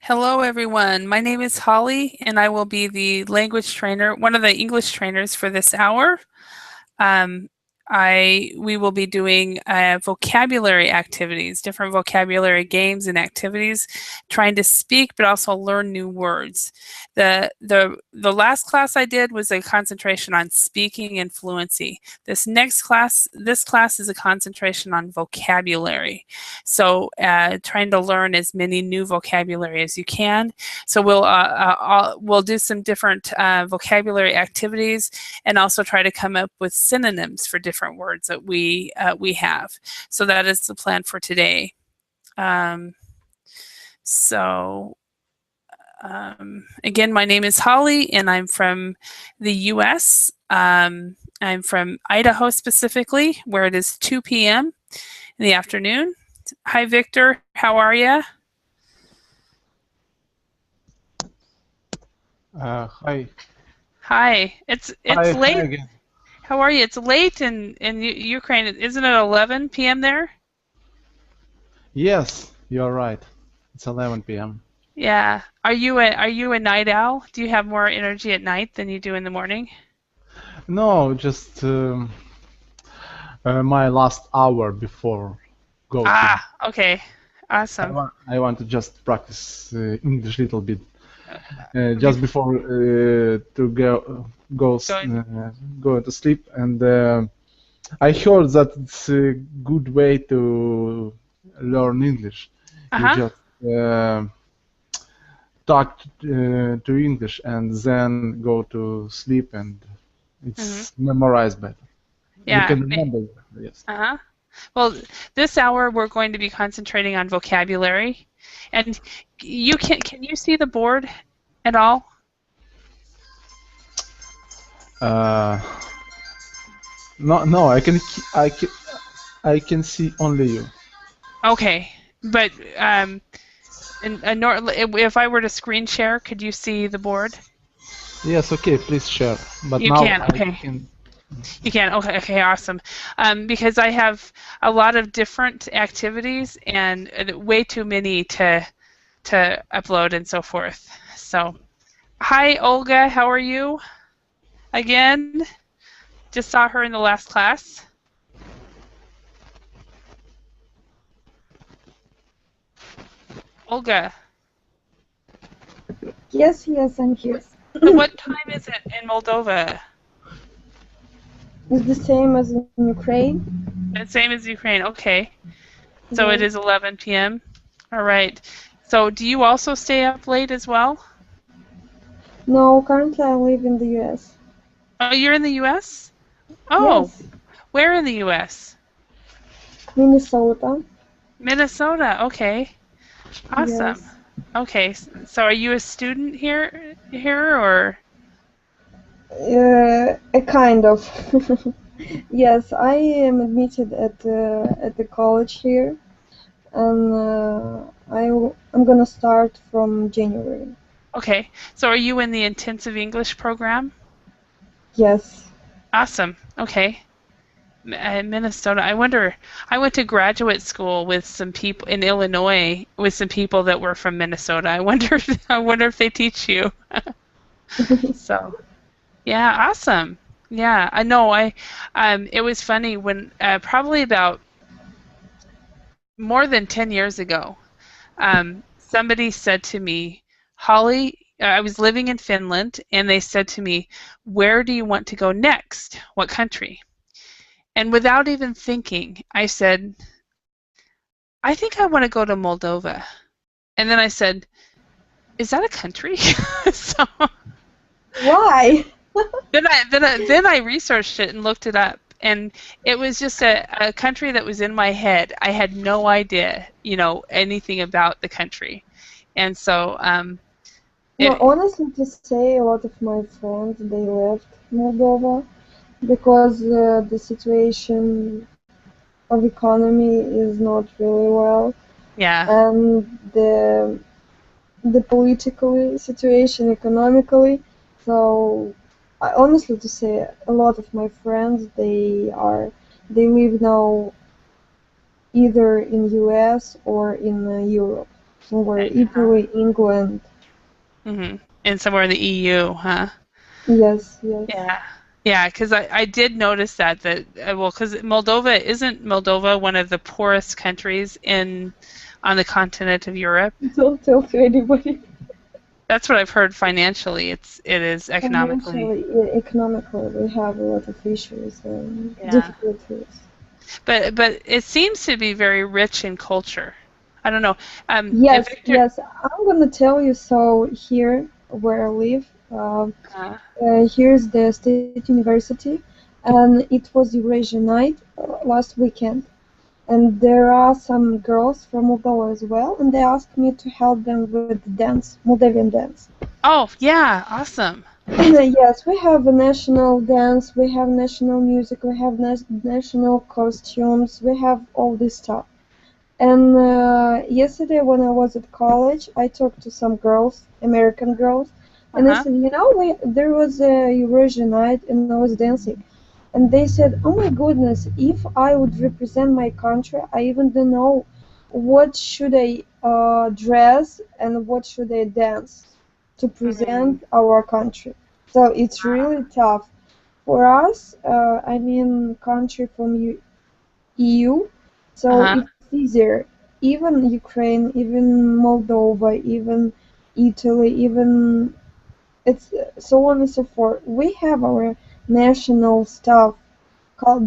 Hello, everyone. My name is Holly, and I will be the language trainer, one of the English trainers for this hour. Um, we will be doing vocabulary activities, different vocabulary games and activities, trying to speak but also learn new words. The last class I did was a concentration on speaking and fluency. This class is a concentration on vocabulary. So trying to learn as many new vocabulary as you can. So we'll do some different vocabulary activities and also try to come up with synonyms for different words that we have. So that is the plan for today. Um, so again, my name is Holly, and I'm from the U.S. I'm from Idaho specifically, where it is 2 p.m. in the afternoon. Hi, Victor. How are you? Hi. Hi. It's Hi, hi late. again. How are you? It's late in Ukraine. Isn't it 11 p.m. there? Yes, you're right. It's 11 p.m. Yeah. Are you a night owl? Do you have more energy at night than you do in the morning? No, just my last hour before go to. Ah, okay. Awesome. I want to just practice English little bit just Bef- before to Going. go to sleep. And I heard that it's a good way to learn English. You Uh-huh. just talk to English and then go to sleep and Hmm. it's memorized better. You Yeah. can remember, yes. Uh-huh. Well, this hour we're going to be concentrating on vocabulary. And can you see the board at all? Uh, no, I can see only you. Okay. But if I were to screen share, could you see the board? Yes, okay, please share. But You now can. I Okay. can. You can. Okay. Okay. Awesome. Because I have a lot of different activities and way too many to upload and so forth. So, hi Olga. How are you? Again, just saw her in the last class. Olga. Yes, yes, I'm here. So, what time is it in Moldova? It's the same as in Ukraine. The same as Ukraine. Okay. So it Yes. is 11 p.m. All right. So, do you also stay up late as well? No, currently I live in the US. Oh, you're in the U.S.? Oh, Yes, where in the U.S.? Minnesota. Minnesota. Okay. Awesome. Yes. Okay. So are you a student here or A kind of. Yes, I am admitted at the college here, and I'm gonna start from January. okay. So are you in the intensive English program? Yes. Awesome. Okay. Minnesota. I went to graduate school with some people in Illinois with some people that were from Minnesota. I wonder if they teach you. So, yeah, awesome. Yeah, I know. It was funny when probably about more than 10 years ago. Somebody said to me, Holly, I was living in Finland, and they said to me, where do you want to go next? What country? And without even thinking, I said, I think I want to go to Moldova. And then I said, is that a country? So Why? then I researched it and looked it up. And it was just a country that was in my head. I had no idea, anything about the country. And so No, it honestly, to say, a lot of my friends they left Moldova because the situation of economy is not really well, yeah. and the political situation economically. So, honestly, to say, a lot of my friends they live now either in US or in Europe. somewhere Italy, England. Mm-hmm. And somewhere in the EU, huh? Yes, yes. Yeah. Yeah, because I did notice that well, because isn't Moldova one of the poorest countries on the continent of Europe? Don't tell to anybody. That's what I've heard financially. It is economically. Financially, economically, we have a lot of issues and Yeah. difficulties. But it seems to be very rich in culture. I don't know. Yes, Victor, yes. I'm gonna tell you. So here, where I live, here's the State University, and it was Eurasia Night last weekend. And there are some girls from Moldova as well, and they asked me to help them with the dance, Moldavian dance. oh, yeah, awesome. Yes, we have a national dance, we have national music, we have national costumes, we have all this stuff. And yesterday when I was at college, I talked to some girls, American girls, and I said, you know, there was a Eurasian night and I was dancing. And they said, oh my goodness, if I would represent my country, I even don't know what should I dress and what should I dance to present our country. So it's really tough. For us, I mean, country from EU, so it's easier. Even Ukraine, even Moldova, even Italy, even it's so on and so forth. We have our national stuff.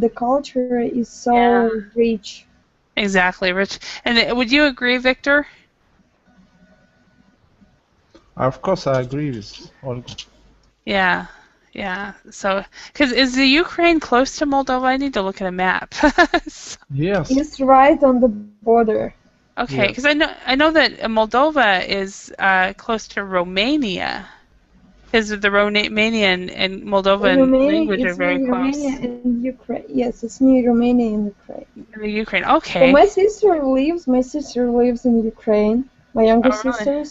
The culture is so rich. Exactly, Rich. And would you agree, Victor? Of course, I agree with Olga. Yeah, yeah. So, because is the Ukraine close to Moldova? I need to look at a map. Yes. It's right on the border. Okay, because I know that Moldova is close to Romania. Because the Romanian and Moldovan language are very close. Romania and Ukraine. Yes, it's near Romania and Ukraine. In the Ukraine, okay. So my sister lives in Ukraine. My younger sister,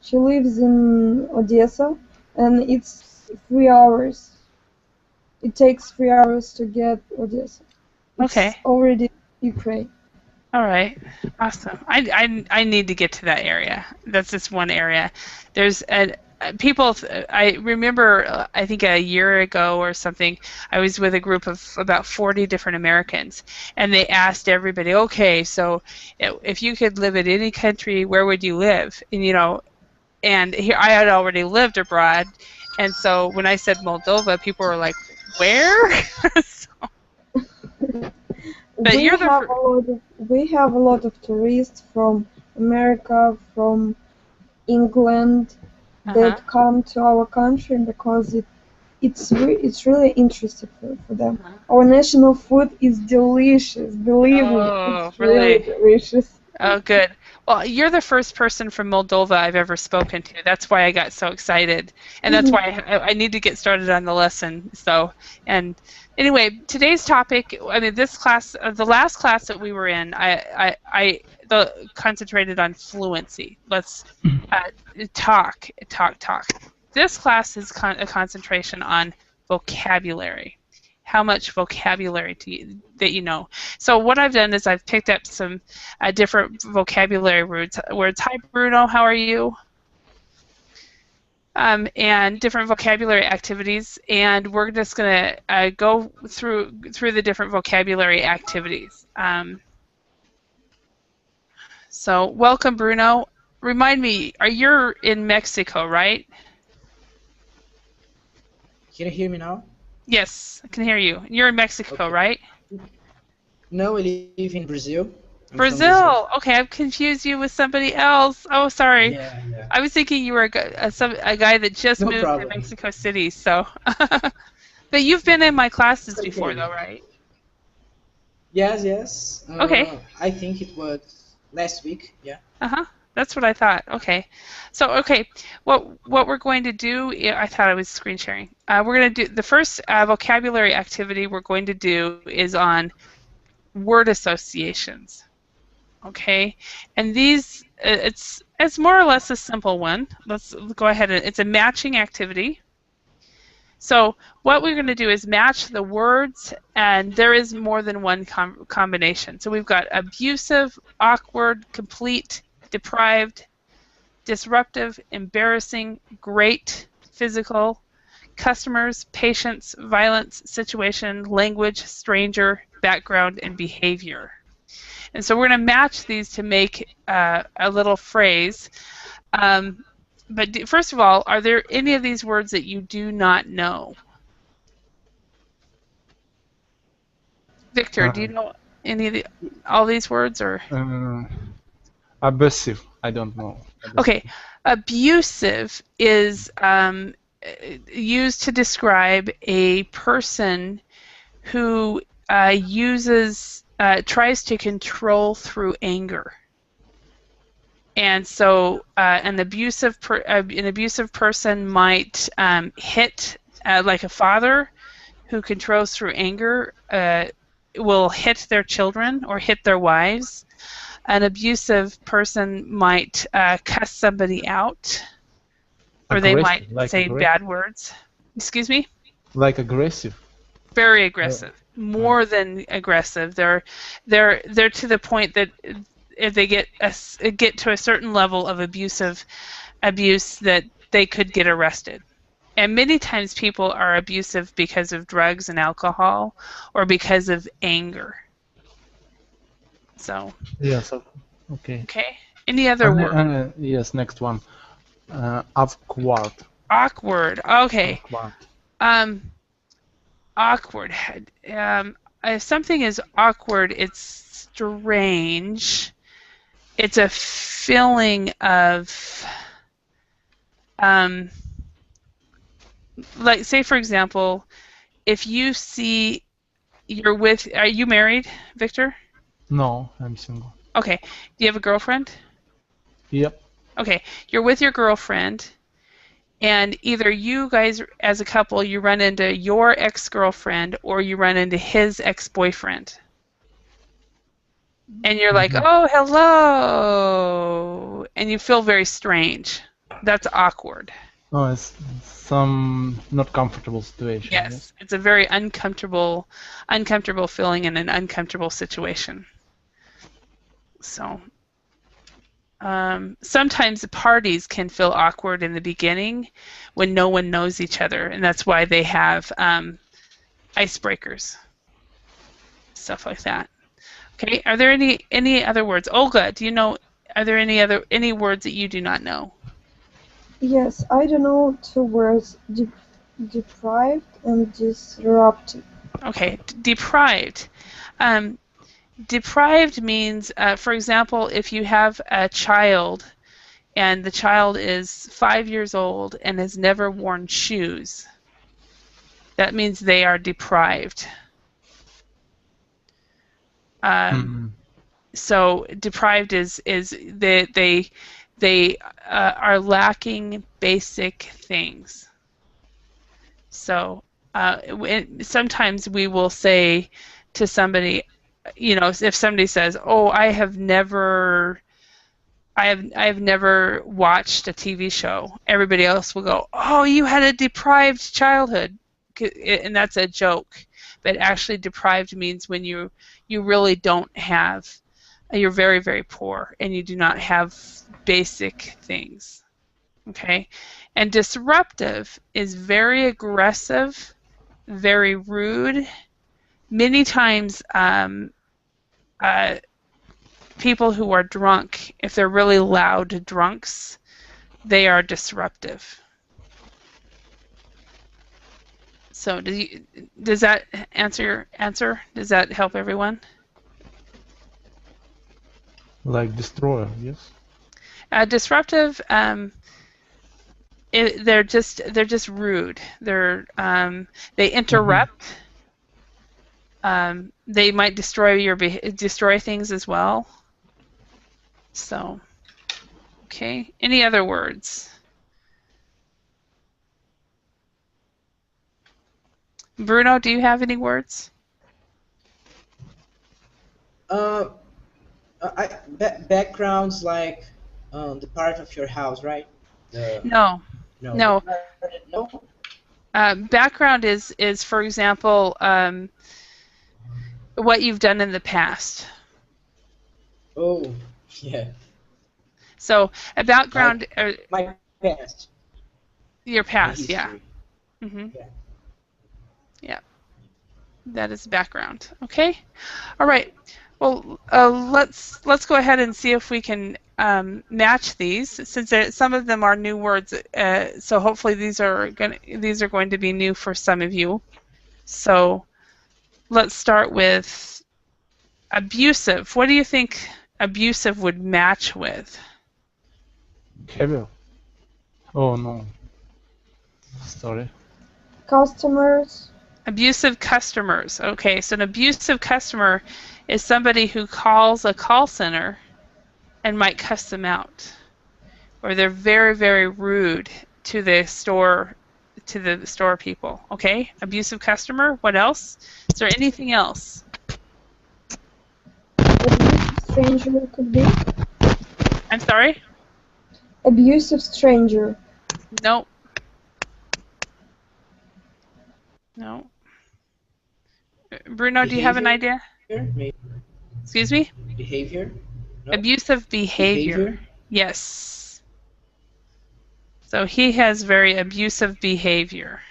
she lives in Odessa, and it's 3 hours. It takes 3 hours to get Odessa. It's already Ukraine. All right, awesome. I need to get to that area. That's just one area. There's people. I remember, I think a year ago or something, I was with a group of about 40 different Americans, and they asked everybody, okay, so if you could live in any country, where would you live? And and here I had already lived abroad, and so when I said Moldova, people were like, where? But we have a lot of tourists from America, from England, that come to our country because it's really interesting for them. Our national food is delicious. Believe me, it's really delicious. Oh, good. Well, you're the first person from Moldova I've ever spoken to. That's why I got so excited, and that's why I need to get started on the lesson. So, and anyway, today's topic. I mean, this class, the last class that we were in, I concentrated on fluency. Let's talk. This class is a concentration on vocabulary. How much vocabulary that you know. So what I've done is I've picked up some different vocabulary words. Hi, Bruno. How are you? And different vocabulary activities, and we're just going to go through the different vocabulary activities. So welcome, Bruno. Remind me, you're in Mexico, right? Can you hear me now? Yes, I can hear you. You're in Mexico, right? No, I live in Brazil. Brazil. Okay, I've confused you with somebody else. Oh, sorry. Yeah. I was thinking you were a guy that just moved to Mexico City. So, but you've been in my classes before, though, right? Yes. Okay. I think it was last week. Yeah. That's what I thought. Okay. So, what we're going to do, I thought I was screen sharing. We're going to do the first vocabulary activity we're going to do is on word associations. Okay, and these it's more or less a simple one. Let's go ahead and it's a matching activity. So what we're going to do is match the words, and there is more than one combination. So we've got abusive, awkward, complete, deprived, disruptive, embarrassing, great, physical, customers, patients, violence, situation, language, stranger, background, and behavior. And so we're going to match these to make a little phrase. But first of all, are there any of these words that you do not know? Victor, do you know any of all these words, or? Abusive. I don't know. Okay, abusive is used to describe a person who tries to control through anger. And so an abusive person might hit, like a father who controls through anger will hit their children or hit their wives. An abusive person might cuss somebody out, or they might say bad words. Excuse me? Like aggressive. Very aggressive. More than aggressive. They're to the point that if they get to a certain level of abuse that they could get arrested. And many times people are abusive because of drugs and alcohol or because of anger. So. Yes. Okay. Okay. Any other word? Yes. Next one. Awkward. Awkward. Okay. Awkward. Awkward. If something is awkward, it's strange. It's a feeling of, like, say for example, if you see are you married, Victor? No, I'm single. Okay. Do you have a girlfriend? Yep. Okay. You're with your girlfriend, and either you guys as a couple, you run into your ex-girlfriend or you run into his ex-boyfriend. And you're like, oh, hello, and you feel very strange. That's awkward. Oh, it's some not comfortable situation. Yes, it's a very uncomfortable feeling in an uncomfortable situation. So sometimes the parties can feel awkward in the beginning when no one knows each other, and that's why they have icebreakers, stuff like that. Okay, are there any other words? Olga, do you know? Are there any words that you do not know? Yes, I don't know two words: deprived and disruptive. Okay, deprived. Deprived means, for example, if you have a child and the child is 5 years old and has never worn shoes, that means they are deprived. So deprived is they are lacking basic things. So sometimes we will say to somebody, you know, if somebody says, "Oh, I have never watched a TV show," everybody else will go, "Oh, you had a deprived childhood," and that's a joke. But actually, deprived means when you really don't have, you're very, very poor and you do not have basic things. Okay, and disruptive is very aggressive, very rude. Many times, people who are drunk, if they're really loud drunks, they are disruptive. So does that answer your answer? Does that help everyone? Like destroyer, yes. Disruptive. They're just rude. They interrupt. They might destroy things as well. So, okay. Any other words? Bruno, do you have any words? Backgrounds like the part of your house, right? No. No. Background is for example, what you've done in the past. Oh, yeah. So a background, My past. your My past, yeah. history. hmm Yeah. Yeah, that is background. Okay. All right. Well, let's go ahead and see if we can match these, since some of them are new words. So hopefully these are going to be new for some of you. So let's start with abusive. What do you think abusive would match with? Behavior. Oh no. Sorry. Customers. Abusive customers. Okay, so an abusive customer is somebody who calls a call center and might cuss them out, or they're very, very rude to the store people. Okay, abusive customer. What else? Is there anything else? Abusive stranger could be. I'm sorry? Abusive stranger. No. No. Bruno, do you have an idea? Maybe. Excuse me? Behavior. No. Abusive behavior. Yes. So he has very abusive behavior.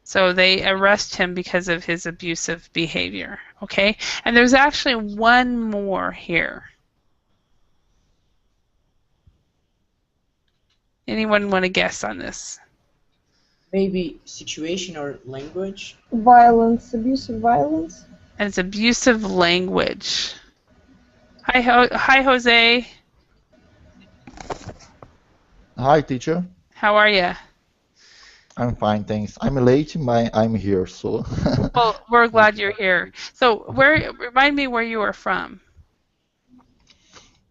So they arrest him because of his abusive behavior. Okay? And there's actually one more here. Anyone want to guess on this? Maybe situation or language. Violence. Abusive violence. And it's abusive language. Hi, Jose. Hi, teacher. How are you? I'm fine, thanks. I'm late, but I'm here, so. Well, we're glad you're here. So, remind me where you are from.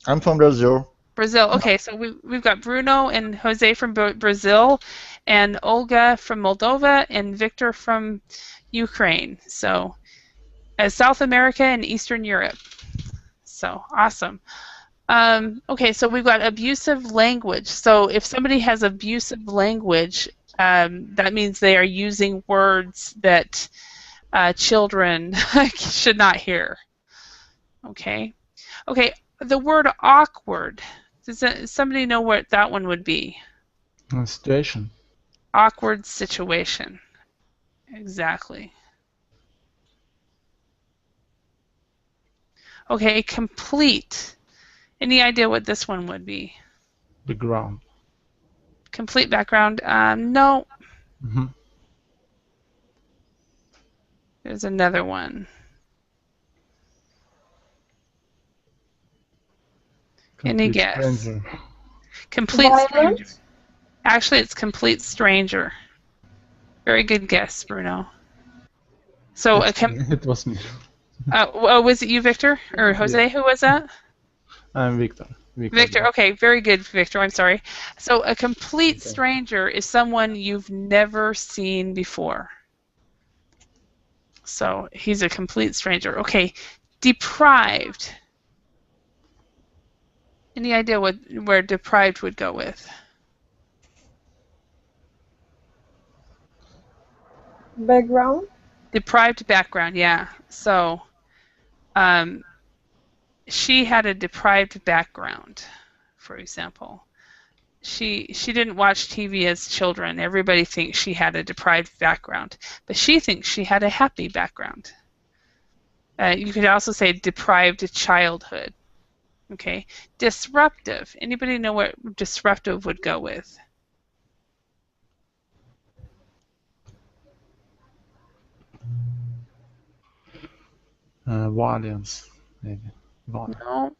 I'm from Brazil. Brazil. Okay, so we've got Bruno and Jose from Brazil, and Olga from Moldova, and Victor from Ukraine. So, South America and Eastern Europe. So, awesome. Okay, so we've got abusive language. So, if somebody has abusive language, that means they are using words that children should not hear. Okay. Okay, the word awkward. Does somebody know what that one would be? Situation. Awkward situation. Exactly. Okay, complete. Any idea what this one would be? Background. Complete background. No. Mm-hmm. There's another one. Any guess? Stranger. Complete stranger. Violence. Actually, it's complete stranger. Very good guess, Bruno. So, It was me. was it you, Victor, or Jose? Yeah. Who was that? I'm Victor. Victor. Okay, very good, Victor. I'm sorry. So, a complete stranger is someone you've never seen before. So, he's a complete stranger. Okay, deprived. Any idea where deprived would go with? Background. Deprived background, yeah. So, she had a deprived background, for example. She didn't watch TV as children. Everybody thinks she had a deprived background, but she thinks she had a happy background. You could also say deprived childhood. Okay, disruptive. Anybody know what disruptive would go with? Violence. Maybe. Violence. No,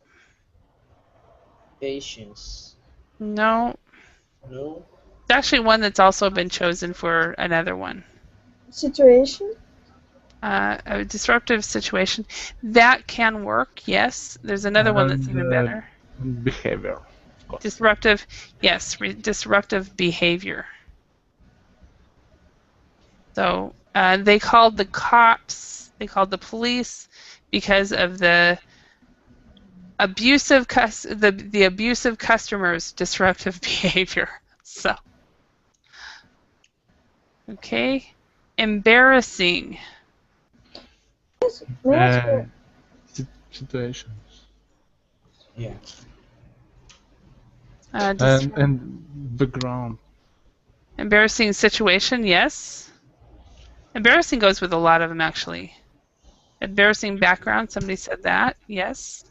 Patience. no. No. It's actually one that's also been chosen for another one. Situation. A disruptive situation. That can work, yes. There's another one that's even better. Behavior. Of course. Disruptive, yes, disruptive behavior. So they called the cops, they called the police because of the abusive the abusive customers' disruptive behavior. So, okay, embarrassing. Yes. Situations. Yeah. And background. Embarrassing situation, yes. Embarrassing goes with a lot of them, actually. Embarrassing background, somebody said that, yes.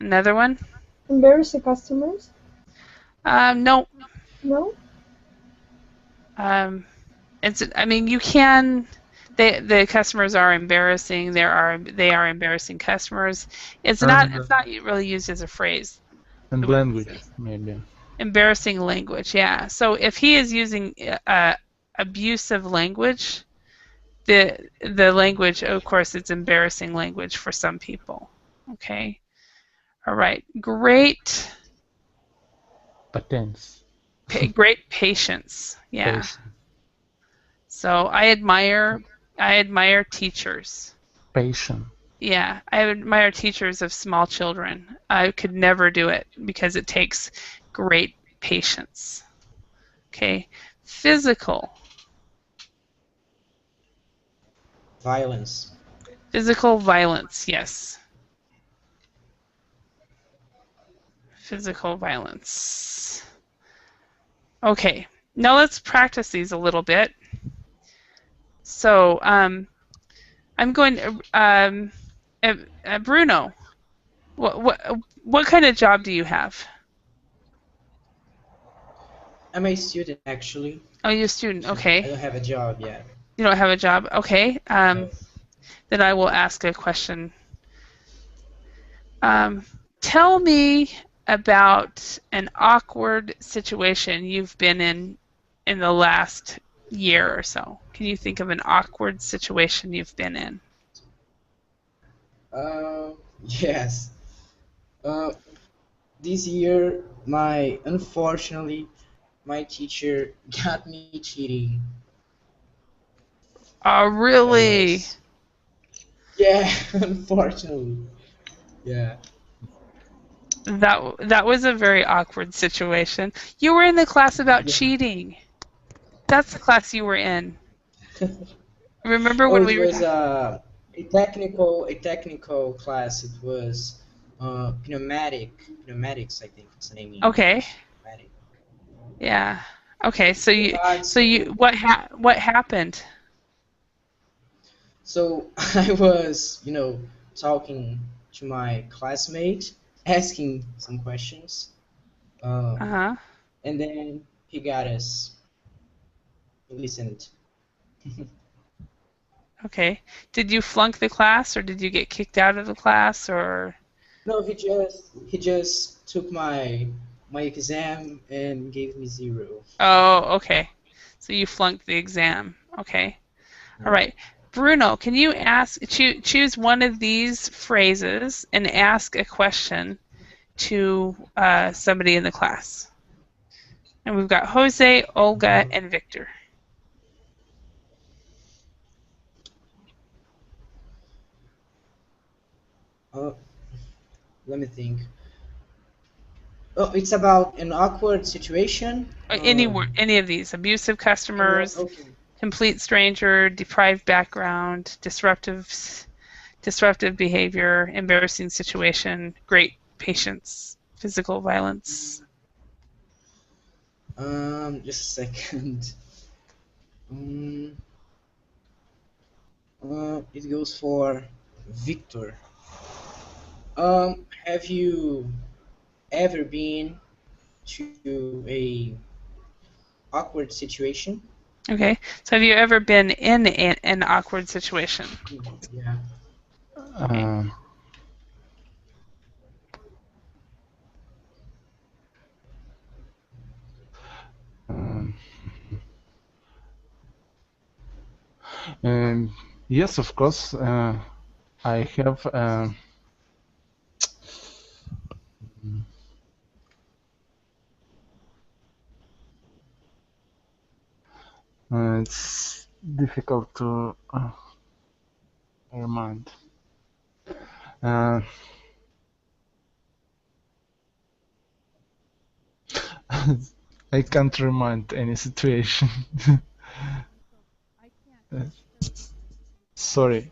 Another one? Embarrassing customers? No. No? I mean, you can. The customers are embarrassing. They are embarrassing customers. It's not really used as a phrase. And language, maybe. Embarrassing language, yeah. So if he is using abusive language, the language, of course, it's embarrassing language for some people. Okay. All right. Great. Patents. Great patience. Yeah. Patience. So I admire teachers. Patient. Yeah, I admire teachers of small children. I could never do it because it takes great patience. Okay. Physical. Violence. Physical violence, yes. Physical violence. Okay, now let's practice these a little bit. So I'm going to, Bruno, what kind of job do you have? I'm a student, actually. Oh, you're a student, I okay. don't have a job yet. You don't have a job, okay. No. Then I will ask a question. Tell me about an awkward situation you've been in the last year or so. Can you think of an awkward situation you've been in? Yes. This year, unfortunately, my teacher got me cheating. Oh, really? Yeah, unfortunately. Yeah. That was a very awkward situation. You were in the class about cheating. That's the class you were in. Remember when we were? It was a technical class. It was pneumatics. I think it's the name. Okay. Pneumatic. Yeah. Okay. So what happened? So I was, talking to my classmate, asking some questions, Uh-huh. and then he got us. He listened. Okay. Did you flunk the class or did you get kicked out of the class or? No, he just took my exam and gave me 0. Oh, okay. So you flunked the exam. Okay. All right. Bruno, can you choose one of these phrases and ask a question to somebody in the class? And we've got Jose, Olga, and Victor. Let me think. Oh, it's about an awkward situation. Any of these: abusive customers, Okay. complete stranger, deprived background, disruptive behavior, embarrassing situation, great patience, physical violence. Just a second. It goes for Victor. Have you ever been to a awkward situation? Okay. So have you ever been in an awkward situation? Yeah. Yes, of course. I have. It's difficult to remind. I can't remind any situation. Sorry.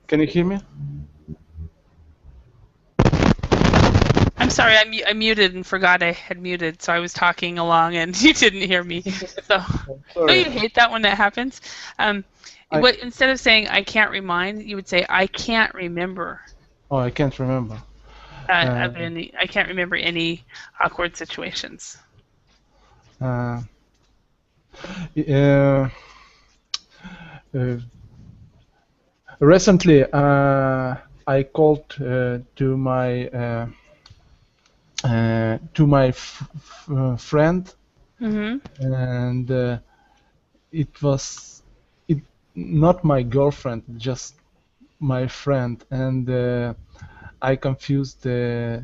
Can you hear me? sorry, I muted and forgot I had muted, so I was talking along and you didn't hear me. So, don't you Sorry. hate that when that happens? I- Instead of saying I can't remind, you would say I can't remember Oh, I can't remember. of any. I can't remember any awkward situations. Uh, uh, uh, Recently, I called to my friend, Mm-hmm. and it was it not my girlfriend, just my friend, and I confused the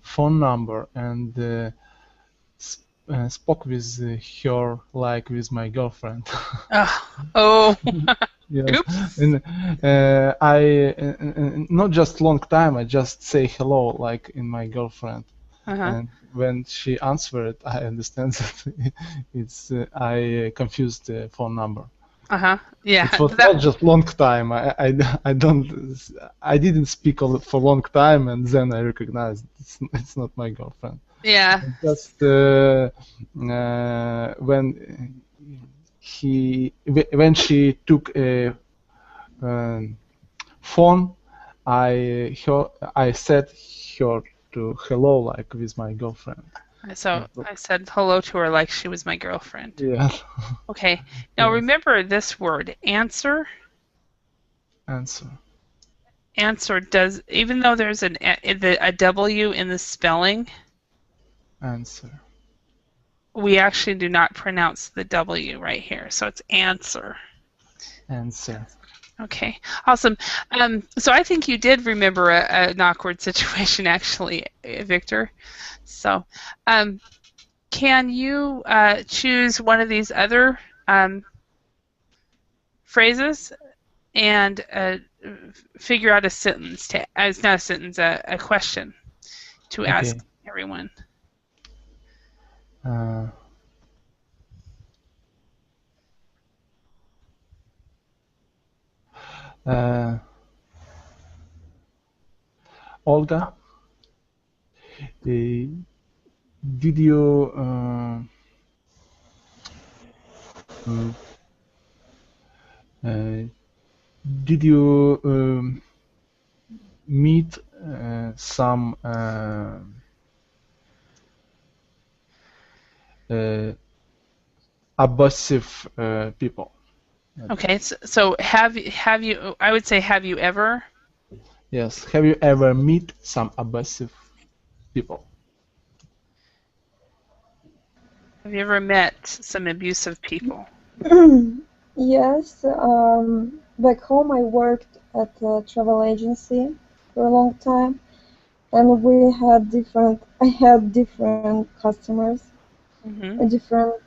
phone number and spoke with her like with my girlfriend. Oh. Yes, Oops. and not just long time. I just say hello like in my girlfriend, Uh-huh. and when she answered, I understand that it's I confused the phone number. Uh-huh. Yeah. It was not just long time. I didn't speak for long time, and then I recognized it's not my girlfriend. Yeah. Just when she took a phone, I said her to hello like with my girlfriend. So I said hello to her like she was my girlfriend. Yeah. Okay. Now Yes. remember this word, answer. Answer. Answer does, even though there's a W in the spelling, Answer. we actually do not pronounce the W right here. So it's answer. Answer. Okay, awesome. So I think you did remember an awkward situation, actually, Victor. So, can you choose one of these other phrases and figure out a sentence? It's not a sentence, a question to ask Okay. everyone. Olga, did you uh, did you meet some abusive people? Okay, so have you? I would say, have you ever? Yes. Have you ever met some abusive people? Have you ever met some abusive people? Yes, back home I worked at a travel agency for a long time, and I had different customers, Mm-hmm. different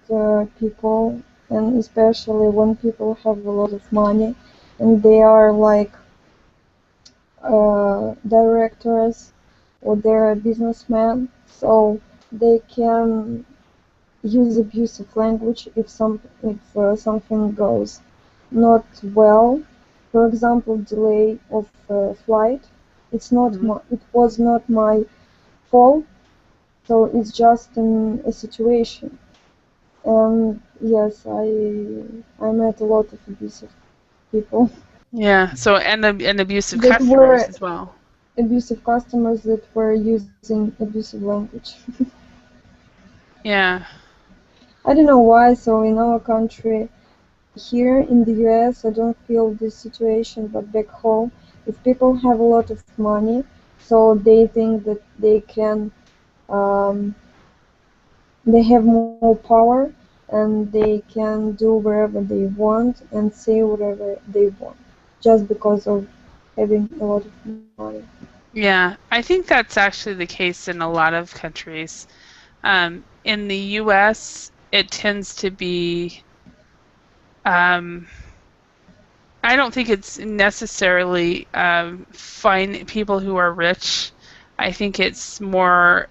people, and especially when people have a lot of money and they are like directors or they're a businessman, so they can use abusive language if something goes not well. For example, delay of flight. It was not my fault, so it's just a situation. And yes, I met a lot of abusive people. Yeah. So and abusive that customers were as well. abusive customers that were using abusive language. Yeah. I don't know why. So in our country, here in the US, I don't feel this situation, but back home, if people have a lot of money, so they think that um, they have more power and they can do whatever they want and say whatever they want just because of having a lot of money. Yeah. I think that's actually the case in a lot of countries. In the U.S., it tends to be. I don't think it's necessarily find people who are rich. I think it's more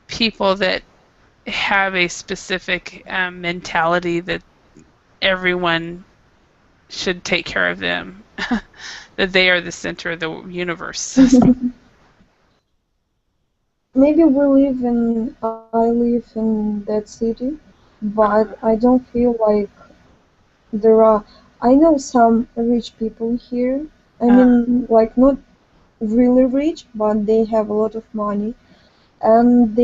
people that have a specific mentality that everyone should take care of them, that they are the center of the universe. maybe I live in that city, but I don't feel like there are. I know some rich people here. I Uh, mean, like not really rich, but they have a lot of money. And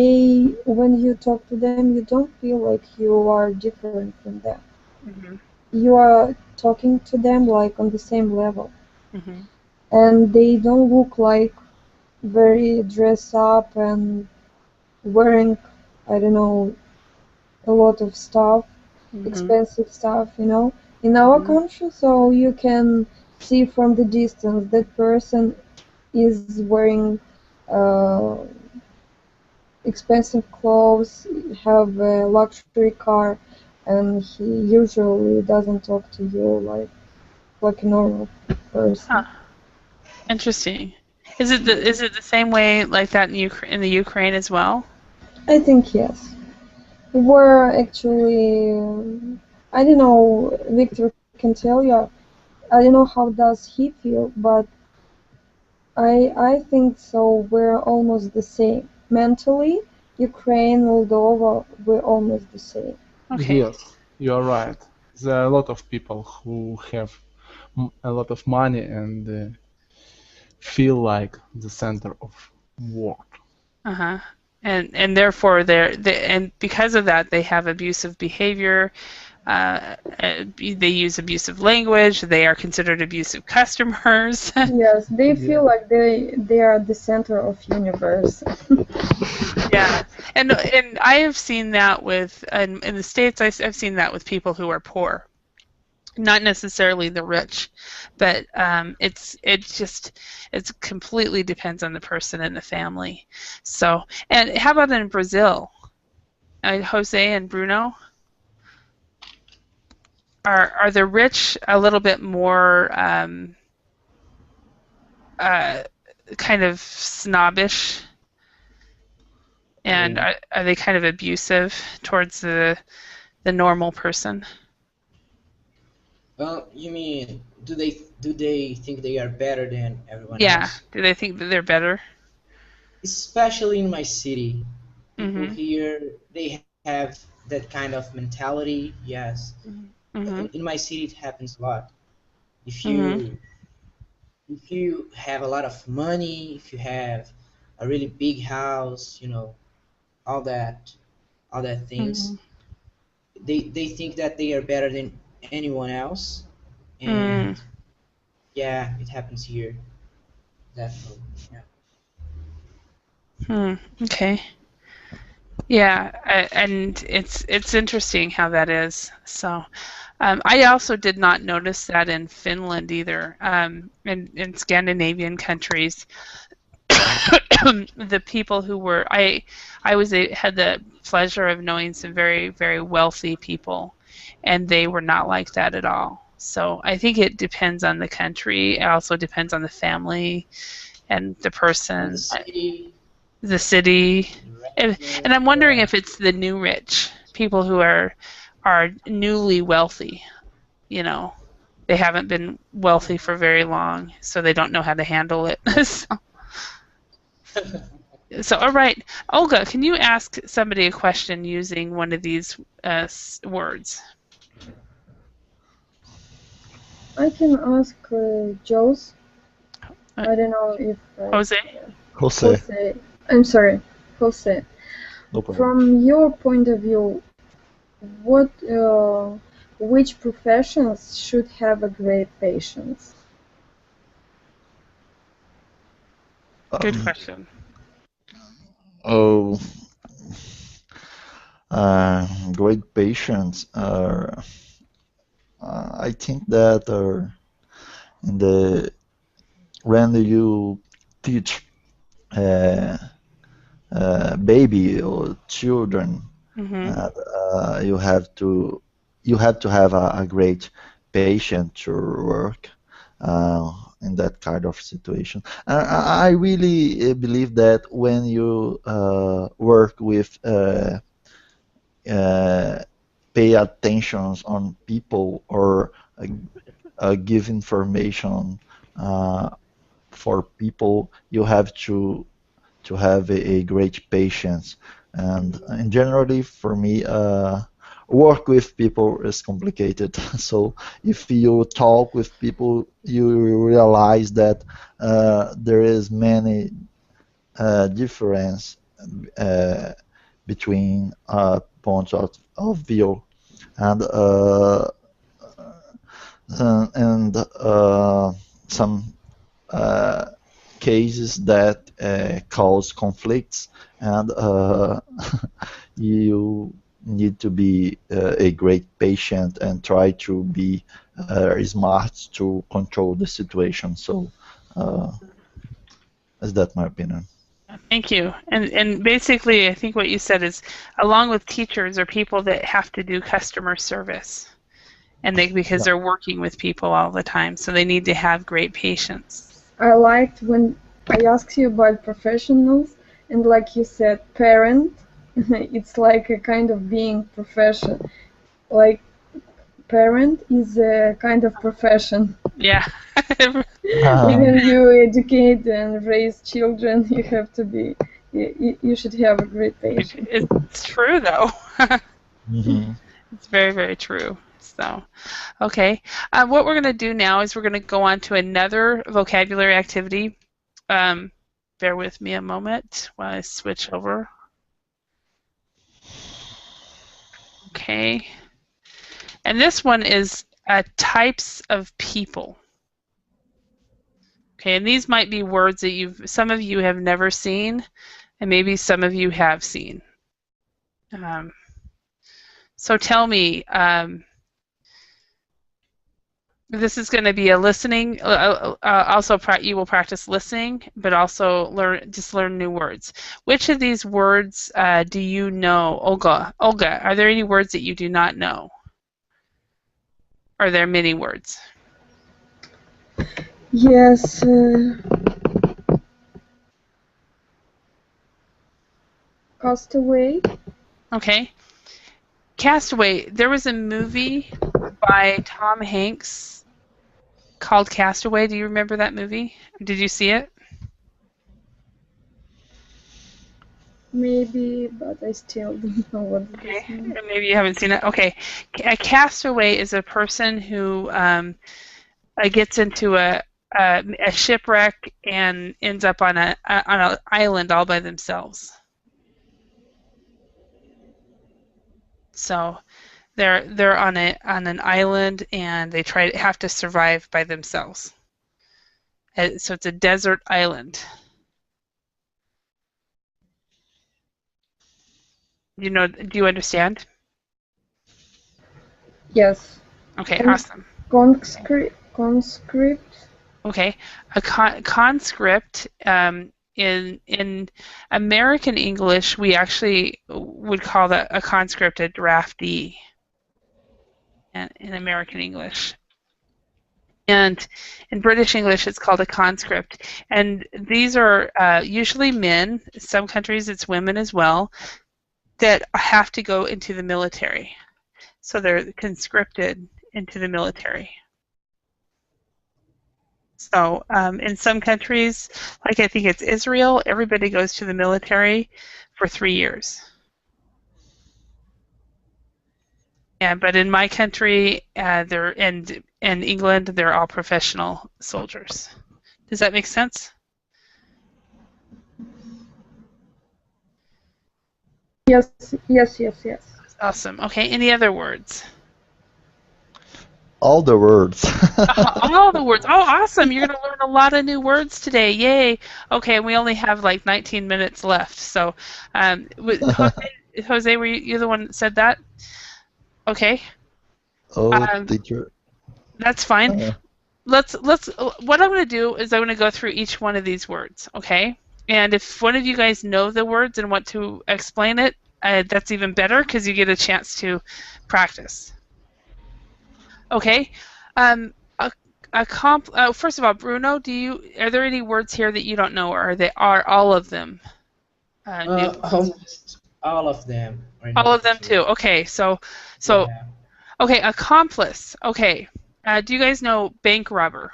when you talk to them, you don't feel like you are different from them. mhm, You are talking to them like on the same level, mhm, and they don't look like very dressed up and wearing, I don't know, a lot of stuff, mhm, expensive stuff, in our mhm. country. So you can see from the distance that person is wearing uh, expensive clothes, have a luxury car, and he usually doesn't talk to you like a normal Huh. person. Interesting. Is it the same way like that in the Ukraine as well? I think yes. We're actually, I don't know, Victor can tell you. I don't know how does he feel, but I think so. We're almost the same mentally. Ukraine, Moldova, we're almost the same. Okay. Yes, you are right. There are a lot of people who have a lot of money and feel like the center of world. Uh-huh. And therefore and because of that they have abusive behavior. They use abusive language. They are considered abusive customers. Yes, they Yeah. feel like they are the center of universe. Yeah, and I have seen that with in the States. I've seen that with people who are poor, not necessarily the rich, but it completely depends on the person and the family. So, and how about in Brazil? Jose and Bruno, are the rich a little bit more uh, kind of snobbish, and Um, are they kind of abusive towards the normal person? Well, you mean do they think they are better than everyone Yeah. else? Do they think that they're better? Especially in my city, people Mm-hmm. here they have that kind of mentality. Yes, Mm-hmm. in my city it happens a lot. If Mm-hmm. you have a lot of money, if you have a really big house, all that all that Mm-hmm. things, they think that they are better than anyone else, Mm-hmm. and yeah, it happens here definitely. Yeah. Hmm. Okay. Yeah, and it's interesting how that is. So, I also did not notice that in Finland either. In Scandinavian countries, the people who were had the pleasure of knowing some very very wealthy people, and they were not like that at all. So I think it depends on the country. It also depends on the family and the And the person, city, the city, the and resident, I'm wondering yeah. if it's the new rich people who are newly wealthy. You know, they haven't been wealthy for very long, so they don't know how to handle it. So, all right, Olga, can you ask somebody a question using one of these words? I can ask Joe's. Uh, I don't know if Jose? Jose, Jose. I'm sorry, Jose. no problem. From your point of view, what which professions should have a great patience? Good Um, question. oh, great patience. I think that in the when you teach uh, baby or children, Mm-hmm. uh, uh, you have to you have to have a great patience to work in that kind of situation. I really believe that when you work with uh, pay attentions on people or give information uh, for people, you have to have a great patience. And generally, for me, work with people is complicated. So if you talk with people, you realize that there is many difference between points of view, and some cases that cause conflicts, and you need to be a great patient and try to be smart to control the situation. So is that my opinion? Thank you. And basically, I think what you said is, along with teachers, are people that have to do customer service, and because they're working with people all the time, so they need to have great patience. I liked when I asked you about professionals, and like you said, parent. It's like a kind of being profession. Like parent is a kind of profession. Yeah. When you educate and raise children, you have to be. You should have a great patience. It's true, though. Mm-hmm. It's very, very true. So, okay. What we're going to do now is we're going to go on to another vocabulary activity. Bear with me a moment while I switch over. Okay. And this one is types of people. Okay, and these might be words that some of you have never seen, and maybe some of you have seen. So tell me, this is going to be a listening. Also, you will practice listening, but also learn new words. Which of these words do you know, Olga? Olga, are there any words that you do not know? Are there many words? Yes. Castaway. Okay. Castaway. There was a movie by Tom Hanks called Castaway. Do you remember that movie? Did you see it? Maybe, but I still don't know what it is. Okay. Maybe you haven't seen it. Okay. A castaway is a person who gets into a shipwreck and ends up on an island all by themselves. So they're on an island, and they have to survive by themselves. So it's a desert island. Do you understand? Yes. Okay, awesome. Conscript. Okay, a conscript. In American English, we actually would call that a conscript a draftee. In American English. And in British English, it's called a conscript. And these are usually men. In some countries, it's women as well, that have to go into the military. So they're conscripted into the military. So in some countries, like I think it's Israel, everybody goes to the military for 3 years. Yeah, but in my country, in England, they're all professional soldiers. Does that make sense? Yes. Awesome. Okay, any other words? All the words. All the words. Oh, awesome. You're going to learn a lot of new words today. Yay. Okay, and we only have like 19 minutes left. So, Jose, were you the one that said that? Okay. Oh, teacher. That's fine. What I'm going to do is I'm going to go through each one of these words, okay? And if one of you guys know the words and want to explain it, that's even better because you get a chance to practice. Okay. First of all, Bruno, are there any words here that you don't know, or are all of them new? Almost all of them. All of them too. Okay. So Yeah. okay, accomplice. Okay. Do you guys know bank robber?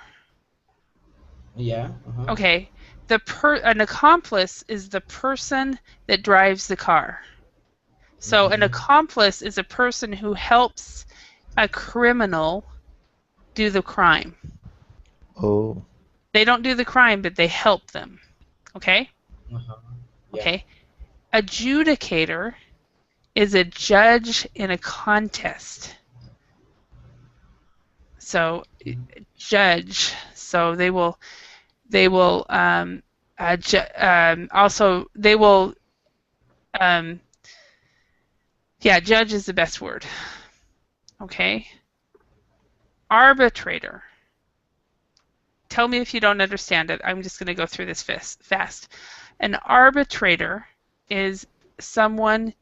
Yeah. Okay. an accomplice is the person that drives the car. So an accomplice is a person who helps a criminal do the crime. Oh. They don't do the crime, but they help them. Okay? Uh-huh. Yeah. Okay. Adjudicator is a judge in a contest. So judge. So they will also they will yeah, judge is the best word. Okay. Arbitrator. Tell me if you don't understand it. I'm just going to go through this fast. An arbitrator is someone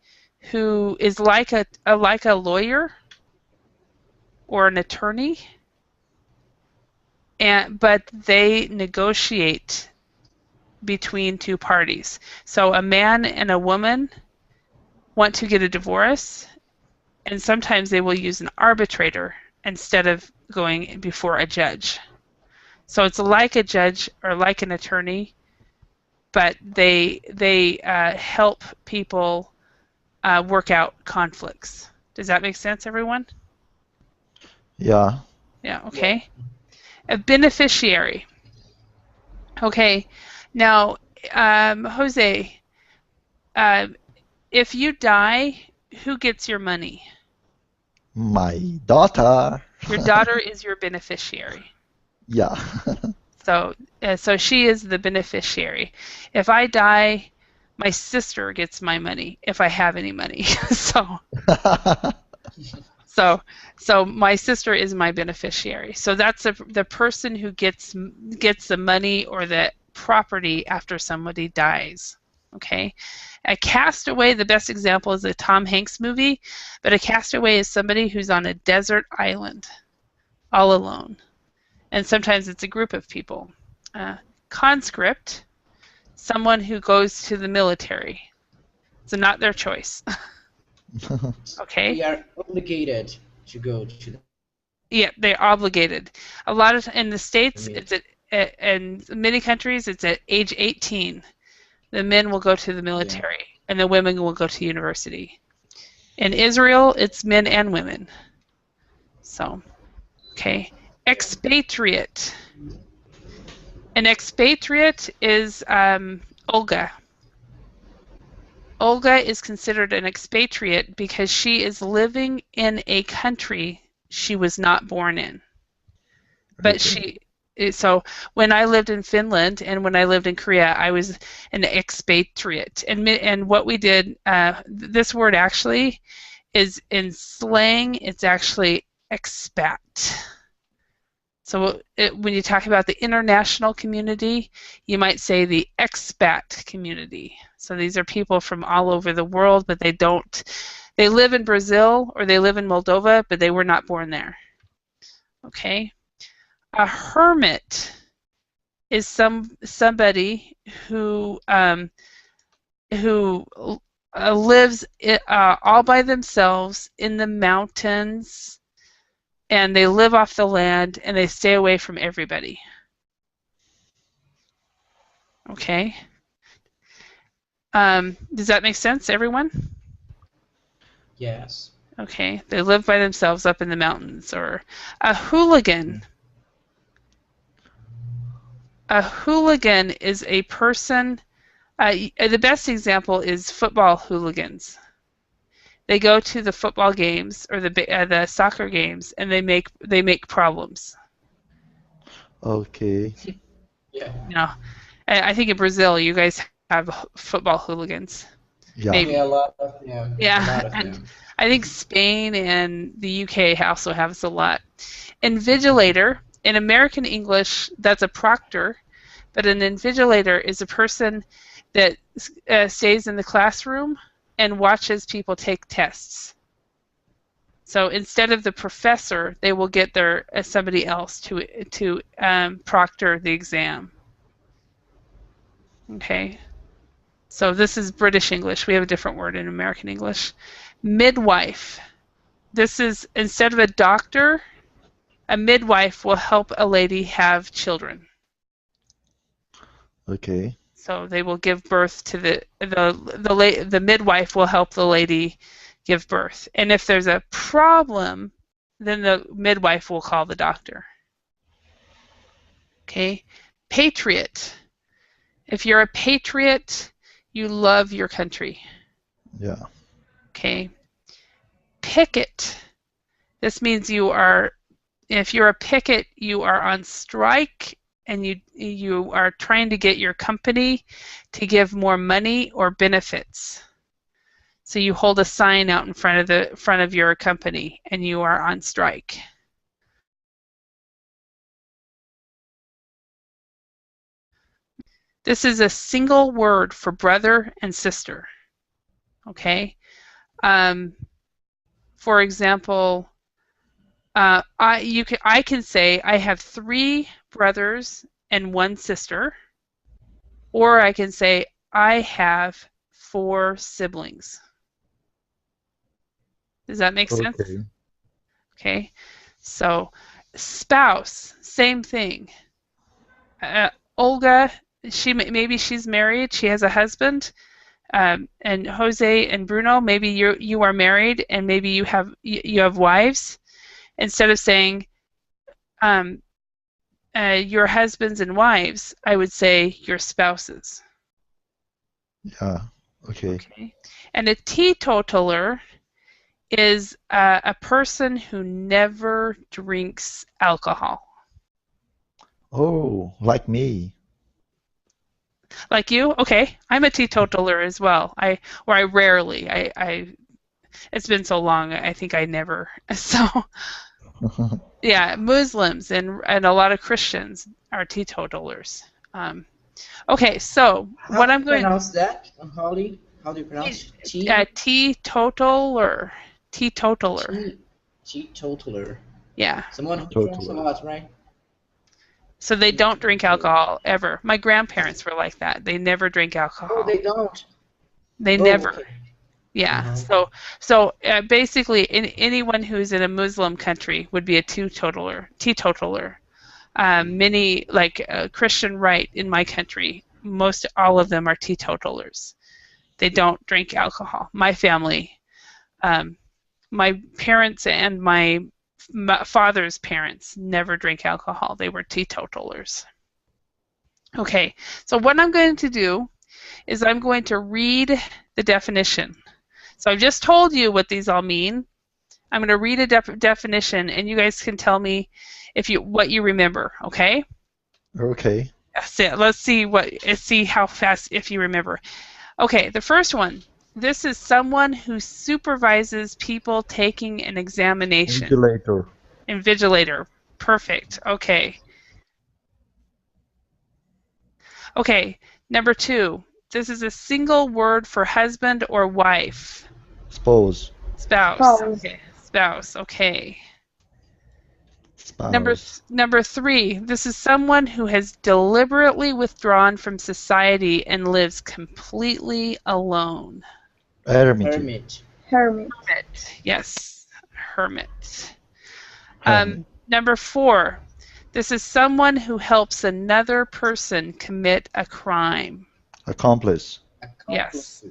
who is like a lawyer or an attorney, but they negotiate between two parties. So a man and a woman want to get a divorce, and sometimes they will use an arbitrator instead of going before a judge. So it's like a judge or like an attorney, but they help people work out conflicts. Does that make sense, everyone? Yeah. Yeah, okay. A beneficiary. Okay, now, Jose, if you die, who gets your money? My daughter. Your daughter is your beneficiary. Yeah. So she is the beneficiary. If I die, my sister gets my money if I have any money. So my sister is my beneficiary. So that's the person who gets the money or the property after somebody dies. Okay. A castaway, the best example is a Tom Hanks movie, but a castaway is somebody who's on a desert island all alone. And sometimes it's a group of people. Conscript, someone who goes to the military. So not their choice. Okay? We are obligated to go to the Yeah, they're obligated. A lot of in the States, Yeah. it's in many countries, it's at age 18. The men will go to the military, and the women will go to university. In Israel, it's men and women. So, okay. Expatriate. An expatriate is Olga. Olga is considered an expatriate because she is living in a country she was not born in. But so when I lived in Finland and when I lived in Korea, I was an expatriate. And what we did, this word actually is in slang, it's actually expat. So when you talk about the international community, you might say the expat community. So these are people from all over the world, but they live in Brazil or they live in Moldova, but they were not born there. Okay? A hermit is somebody who lives all by themselves in the mountains, and they live off the land, and they stay away from everybody. Okay. Does that make sense, everyone? Yes. Okay. They live by themselves up in the mountains. Or a hooligan. A hooligan is a person. The best example is football hooligans. They go to the football games or the soccer games, and they make problems. Okay. Yeah. You know, I think in Brazil you guys have football hooligans. Yeah. Maybe. Yeah, a lot of them. Yeah, A lot of and them. I think Spain and the UK also have us a lot. Invigilator, in American English, that's a proctor, but an invigilator is a person that stays in the classroom and watches people take tests. So instead of the professor, they will get somebody else to proctor the exam. Okay. So this is British English. We have a different word in American English. Midwife. This is, instead of a doctor, a midwife will help a lady have children. Okay. So they will give birth to the midwife will help the lady give birth. And if there's a problem, then the midwife will call the doctor. Okay? Patriot. If you're a patriot, you love your country. Yeah. Okay? Picket. This means if you're a picket, you are on strike and you are trying to get your company to give more money or benefits. So you hold a sign out in front of your company and you are on strike. This is a single word for brother and sister. Okay? For example, I can say I have 3 brothers and 1 sister, or I can say I have 4 siblings. Does that make sense? Okay. Okay. So, spouse, same thing. Olga, maybe she's married, she has a husband, and Jose and Bruno, maybe you are married, and maybe you have wives. Instead of saying your husbands and wives, I would say your spouses. Yeah. Okay. Okay. And a teetotaler is a person who never drinks alcohol. Oh, like me. Like you? Okay. I'm a teetotaler as well. I rarely. It's been so long, I think I never. So, yeah, Muslims and a lot of Christians are teetotalers. Okay, so what I'm going to pronounce that, Holly? How do you pronounce teetotaler. Teetotaler. Teetotaler. Yeah. Someone who drinks a lot, right? So they don't drink alcohol ever. My grandparents were like that. They never drink alcohol. Oh, they don't. They never. Okay. Yeah. So basically, anyone who's in a Muslim country would be a teetotaler. Many, like Christian Right in my country, all of them are teetotalers. They don't drink alcohol. My family, my parents and my father's parents never drank alcohol. They were teetotalers. Okay, so what I'm going to do is I'm going to read the definition. So I've just told you what these all mean. I'm going to read a definition, and you guys can tell me what you remember. Okay? Okay. Let's see how fast if you remember. Okay, the first one. This is someone who supervises people taking an examination. Invigilator. Invigilator. Perfect. Okay. Okay, number 2. This is a single word for husband or wife. Spouse. Spouse. Okay. Spouse. Okay. Spouse. Number 3. This is someone who has deliberately withdrawn from society and lives completely alone. Hermit. Hermit. Yes. Hermit. Hermit. Number 4. This is someone who helps another person commit a crime. Accomplice. Yes.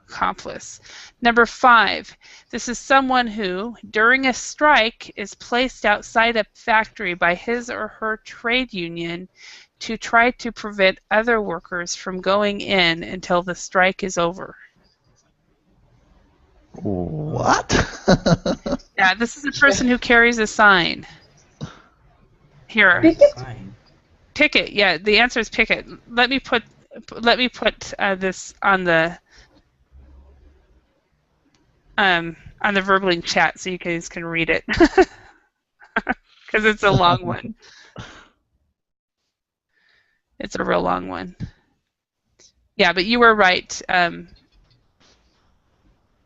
Accomplice. Number 5. This is someone who, during a strike, is placed outside a factory by his or her trade union to try to prevent other workers from going in until the strike is over. What? Yeah, this is a person who carries a sign. Here. Picket. Yeah, the answer is picket. Let me put this on the Verbling chat so you guys can read it because it's a long one. It's a real long one. Yeah, but you were right,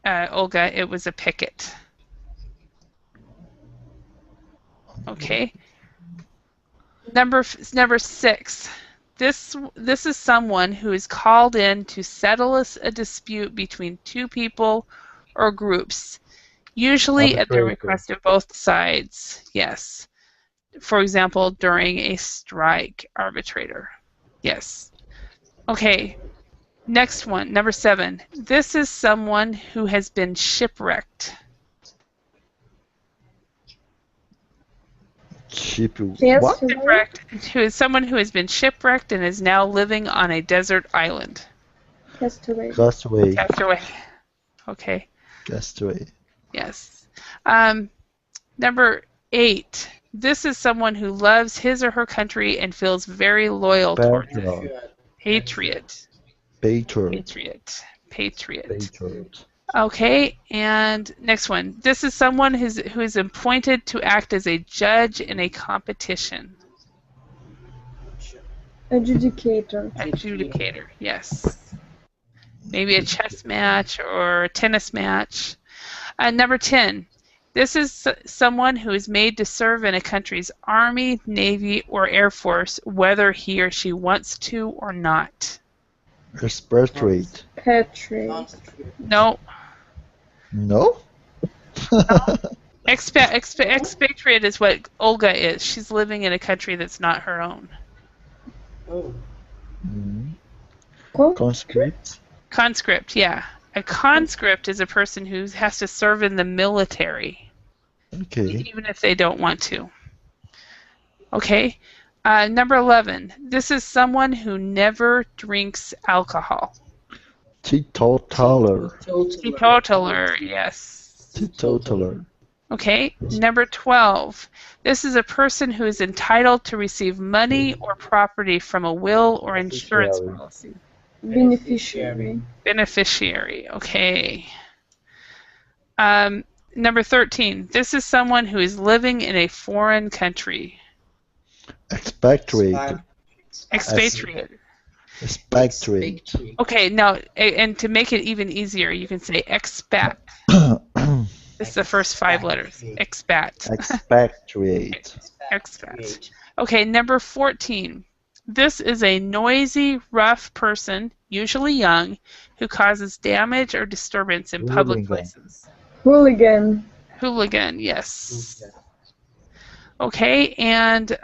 Olga. It was a picket. Okay. Number 6. This is someone who is called in to settle a dispute between 2 people or groups, usually at the request of both sides. Yes. For example, during a strike, arbitrator. Yes. Okay. Next one, number 7. This is someone who has been shipwrecked. Yes, What? Hillary? Shipwrecked, who is someone who has been shipwrecked and is now living on a desert island. Castaway. Castaway. Castaway. Okay. Castaway. Yes. Number 8. This is someone who loves his or her country and feels very loyal towards it. Patriot. Patriot. Patriot. Patriot. Patriot. Okay, and next one. This is someone who is appointed to act as a judge in a competition. Adjudicator. Adjudicator, yes. Maybe a chess match or a tennis match. Number 10. This is someone who is made to serve in a country's army, navy, or air force, whether he or she wants to or not. Expatriate. Patriot. No. No? Expatriate is what Olga is. She's living in a country that's not her own. Oh, Mm. Con- Conscript. Conscript, yeah. A conscript is a person who has to serve in the military, Okay. even if they don't want to. Okay. Number 11. This is someone who never drinks alcohol. Teetotaler. Teetotaler, yes. Teetotaler. Okay. Number 12. This is a person who is entitled to receive money or property from a will or insurance Beneficiary. policy. Beneficiary. Beneficiary, okay. Number 13. This is someone who is living in a foreign country. Expatriate. Expatriate. Expatriate. Okay, now, and to make it even easier, you can say expat. This is the first 5 letters. Expat. Expatriate. Expat. Okay, number 14. This is a noisy, rough person, usually young, who causes damage or disturbance in public Hooligan. places. Hooligan. Hooligan, yes. Okay, and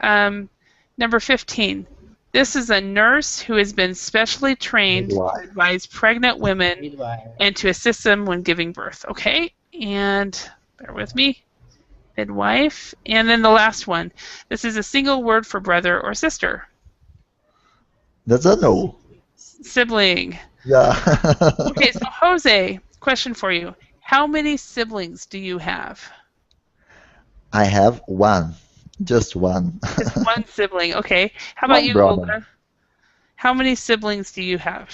number 15. This is a nurse who has been specially trained to Midwife. advise pregnant women Midwife. and to assist them when giving birth. Okay, and bear with me. Midwife. And then the last one. This is a single word for brother or sister. That's a no. Sibling. Yeah. Okay, so Jose, question for you. How many siblings do you have? I have one. Just one. Just one sibling. Okay. How about One you, brother. Olga? How many siblings do you have?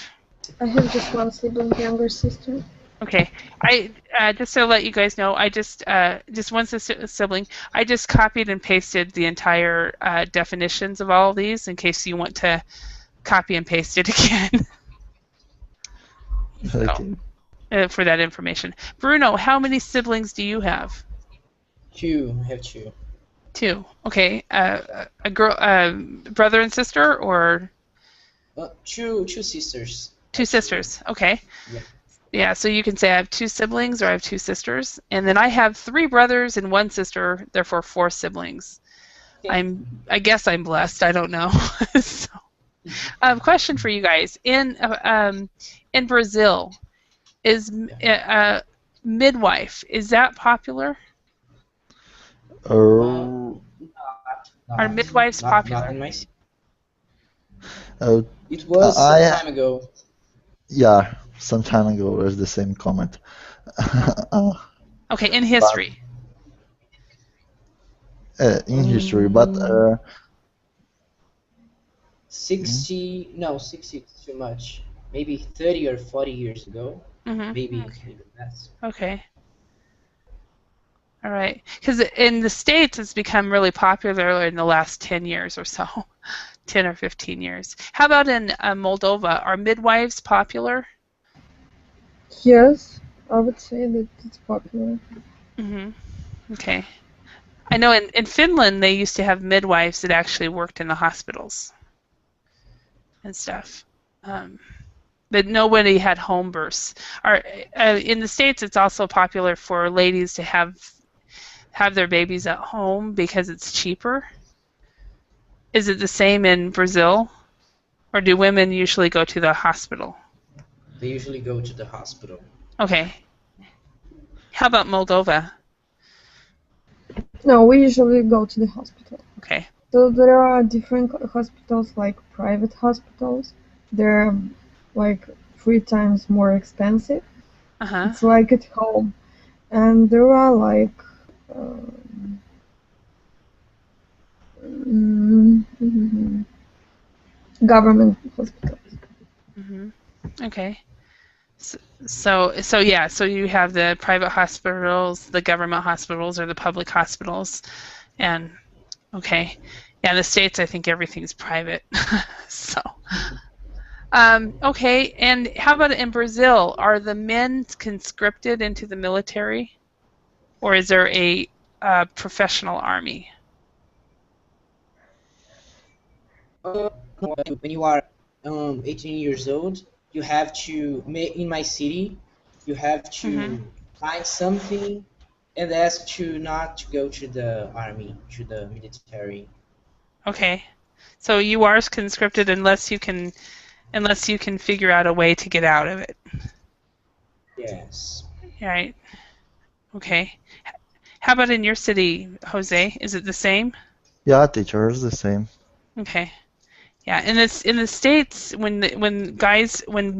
I have just one sibling, younger sister. Okay. I just to let you guys know, I just one sibling. I just copied and pasted the entire definitions of all of these in case you want to copy and paste it again. Okay. For that information. Bruno, how many siblings do you have? 2. I have 2. 2. Okay. A girl, brother and sister, or 2 sisters. 2 sisters. Okay. Yeah. Yeah, so you can say I have 2 siblings or I have 2 sisters. And then I have 3 brothers and 1 sister, therefore 4 siblings. Okay. I guess I'm blessed. I don't know. So, question for you guys. In Brazil, is midwife, is that popular? Oh, Are midwives popular? Not in my oh, It was I- some time ago. yeah. Some time ago, there's the same comment. Okay, in history. In history, but 60 is too much. Maybe 30 or 40 years ago. Mm-hmm. Maybe less. Okay. All right. Because in the States, it's become really popular in the last 10 years or so, 10 or 15 years. How about in Moldova? Are midwives popular? Yes, I would say that it's popular. Mm-hmm. Okay. I know in Finland, they used to have midwives that actually worked in the hospitals and stuff. But nobody had home births. In the States, it's also popular for ladies to have their babies at home because it's cheaper. Is it the same in Brazil? Or do women usually go to the hospital? They usually go to the hospital. Okay. How about Moldova? No, we usually go to the hospital. Okay. So there are different hospitals, like private hospitals. They're like 3 times more expensive. Uh-huh. It's like at home. And there are like government hospitals. Okay. So yeah, so you have the private hospitals, the government hospitals, or the public hospitals, and okay, yeah, in the States I think everything's private. So, okay, and how about in Brazil? Are the men conscripted into the military, or is there a professional army? When you are 18 years old, you have to, in my city, you have to find something and ask to not to go to the army, to the military. Okay, so you are conscripted unless you can figure out a way to get out of it. Yes. Right. Okay. How about in your city, Jose? Is it the same? Yeah, teacher, it's the same. Okay. Yeah, in the States, when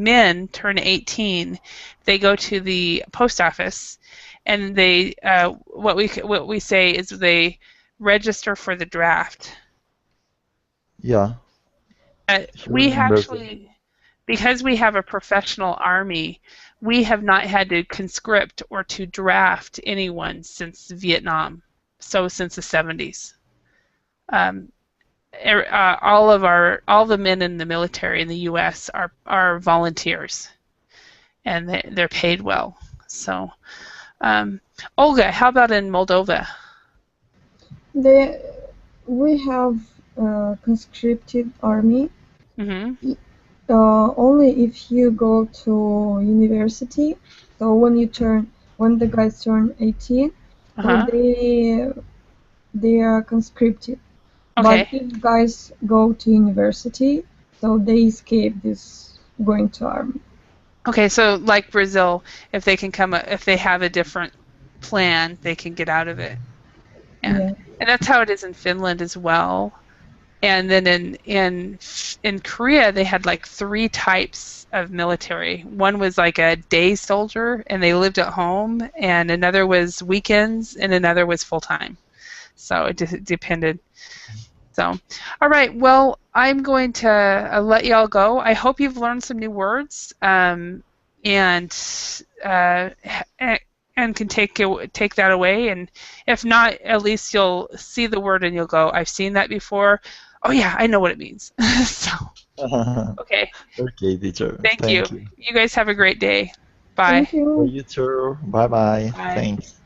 men turn 18, they go to the post office, and they what we say is they register for the draft. Yeah. We in Brazil. actually, because we have a professional army, we have not had to conscript or to draft anyone since Vietnam, so since the 70s. All the men in the military in the U.S. are volunteers, and they're paid well. So, Olga, how about in Moldova? We have a conscripted army. Mm-hmm. Only if you go to university. So when the guys turn 18, so they are conscripted. Okay. But if guys go to university, so they escape this going to army. Okay, so like Brazil, if they have a different plan, they can get out of it. And that's how it is in Finland as well. And then in Korea, they had like 3 types of military. One was like a day soldier, and they lived at home, and another was weekends, and another was full time. So it depended. So, all right. Well, I'm going to let y'all go. I hope you've learned some new words, and can take that away. And if not, at least you'll see the word and you'll go, I've seen that before. Oh yeah, I know what it means. So, okay. Okay, teacher. Thank you. You guys have a great day. Bye. Thank you. You too. Bye-bye. Bye. Thanks.